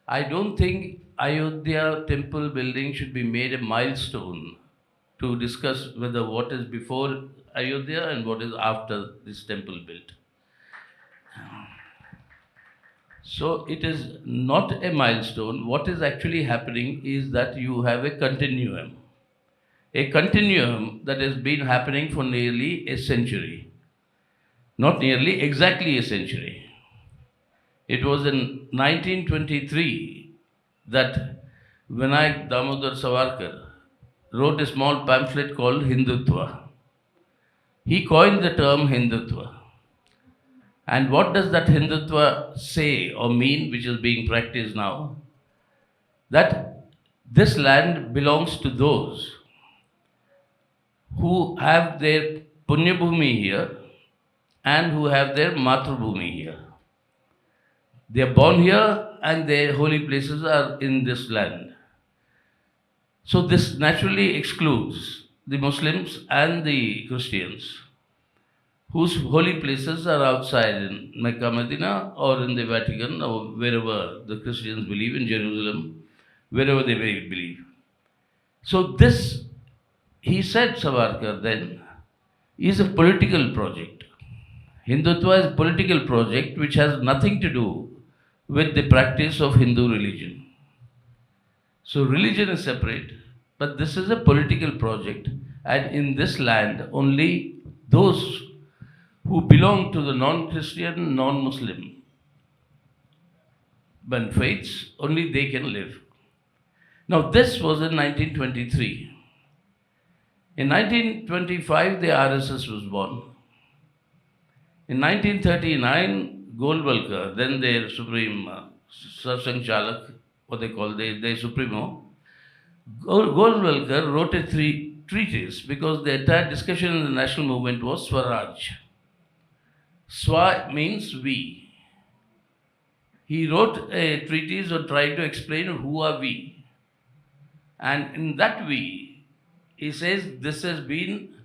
I don't think Ayodhya temple building should be made a milestone to discuss whether what is before Ayodhya and what is after this temple built. So it is not a milestone. What is actually happening is that you have a continuum that has been happening for nearly a century. Not nearly, exactly a century. It was in 1923 that Vinayak Damodar Savarkar wrote a small pamphlet called Hindutva. He coined the term Hindutva. And what does that Hindutva say or mean, which is being practiced now? That this land belongs to those who have their Punyabhumi here and who have their Mathrubhumi here. They are born here and their holy places are in this land. So this naturally excludes the Muslims and the Christians whose holy places are outside in Mecca, Medina, or in the Vatican, or wherever the Christians believe, in Jerusalem, wherever they may believe. So this, he said, Savarkar then, is a political project. Hindutva is a political project which has nothing to do with the practice of Hindu religion. So religion is separate, but this is a political project, and in this land, only those who belong to the non-Christian, non-Muslim faiths, only they can live. Now this was in 1923. In 1925, the RSS was born. In 1939, Golwalkar, then their supreme Sarsang Chalak, what they call their Supremo, Golwalkar wrote a treatise because the entire discussion in the national movement was Swaraj. Swa means we. He wrote a treatise on trying to explain who are we. And in that we, he says this has been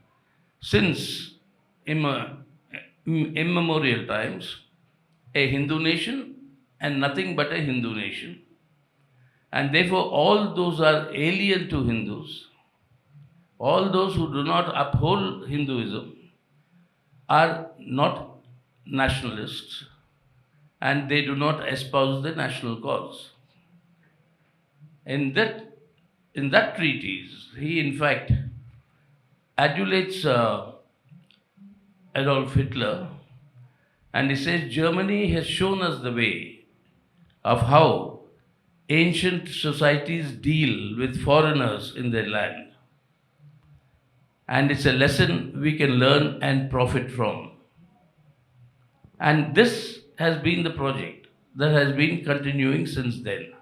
since immemorial times a Hindu nation and nothing but a Hindu nation. And therefore all those are alien to Hindus. All those who do not uphold Hinduism are not nationalists and they do not espouse the national cause. In that treatise, he in fact adulates Adolf Hitler, and he says Germany has shown us the way of how ancient societies deal with foreigners in their land. And it's a lesson we can learn and profit from. And this has been the project that has been continuing since then.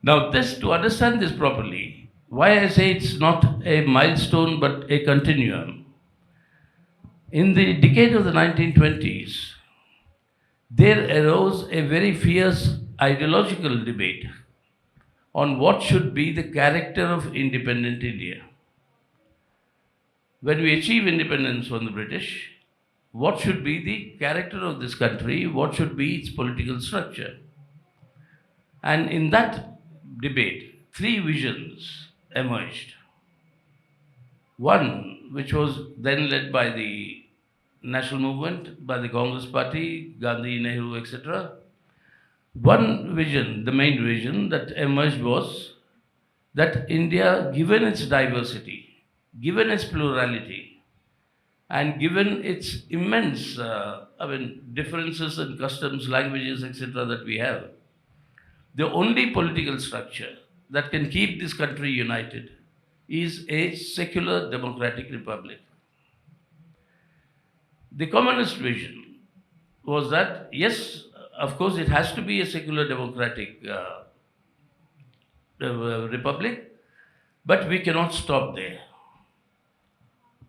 Now, to understand this properly, why I say it's not a milestone but a continuum. In the decade of the 1920s, there arose a very fierce ideological debate on what should be the character of independent India. When we achieve independence from the British, what should be the character of this country? What should be its political structure? And in that debate, three visions emerged. One, which was then led by the national movement, by the Congress Party, Gandhi, Nehru, etc. One vision, the main vision that emerged was that India, given its diversity, given its plurality, and given its immense differences in customs, languages, etc. that we have, the only political structure that can keep this country united is a secular democratic republic. The communist vision was that, yes, of course, it has to be a secular democratic republic, but we cannot stop there.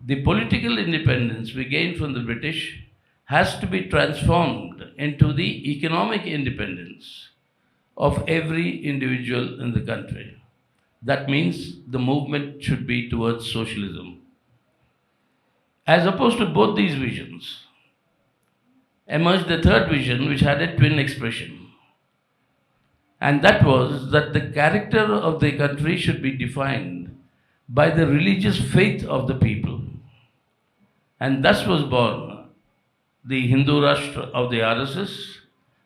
The political independence we gained from the British has to be transformed into the economic independence of every individual in the country. That means the movement should be towards socialism. As opposed to both these visions, emerged the third vision, which had a twin expression. And that was that the character of the country should be defined by the religious faith of the people. And thus was born the Hindu Rashtra of the RSS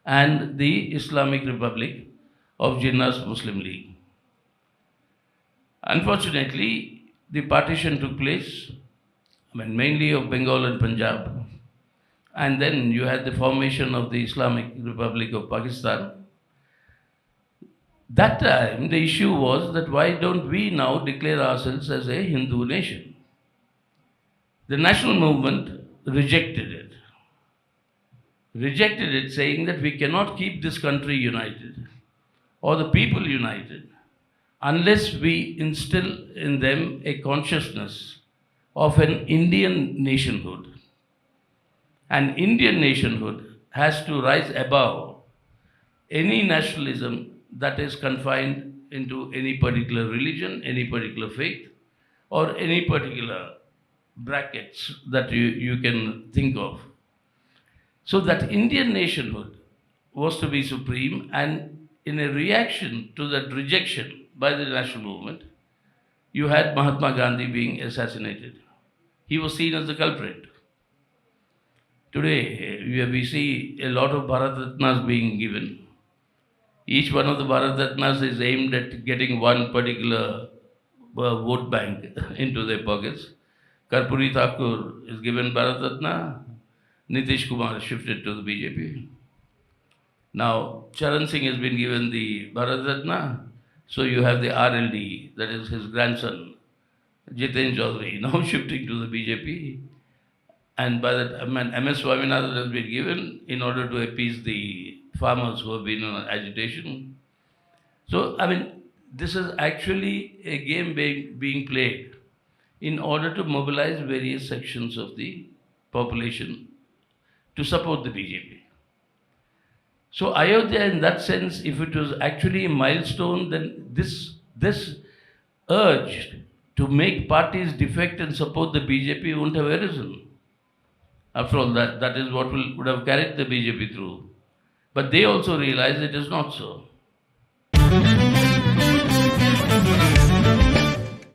and the Islamic Republic of Jinnah's Muslim League. Unfortunately, the partition took place, mainly of Bengal and Punjab. And then you had the formation of the Islamic Republic of Pakistan. That time, the issue was that why don't we now declare ourselves as a Hindu nation? The national movement rejected it. Rejected it, saying that we cannot keep this country united or the people united unless we instill in them a consciousness of an Indian nationhood. An Indian nationhood has to rise above any nationalism that is confined into any particular religion, any particular faith, or any particular brackets that you can think of. So that Indian nationhood was to be supreme, and in a reaction to that rejection by the national movement, you had Mahatma Gandhi being assassinated. He was seen as the culprit. Today, we see a lot of Bharat Ratnas being given. Each one of the Bharat Ratnas is aimed at getting one particular vote bank into their pockets. Karpuri Thakur is given Bharat Ratna. Nitish Kumar shifted to the BJP. Now, Charan Singh has been given the Bharat Ratna. So you have the RLD, that is his grandson, Jiten Chaudhary, now shifting to the BJP. And by that, MS Swaminathan has been given in order to appease the farmers who have been in agitation. So, this is actually a game being played in order to mobilize various sections of the population to support the BJP. So Ayodhya, in that sense, if it was actually a milestone, then this urge to make parties defect and support the BJP wouldn't have arisen. After all, that is what would have carried the BJP through. But they also realized it is not so.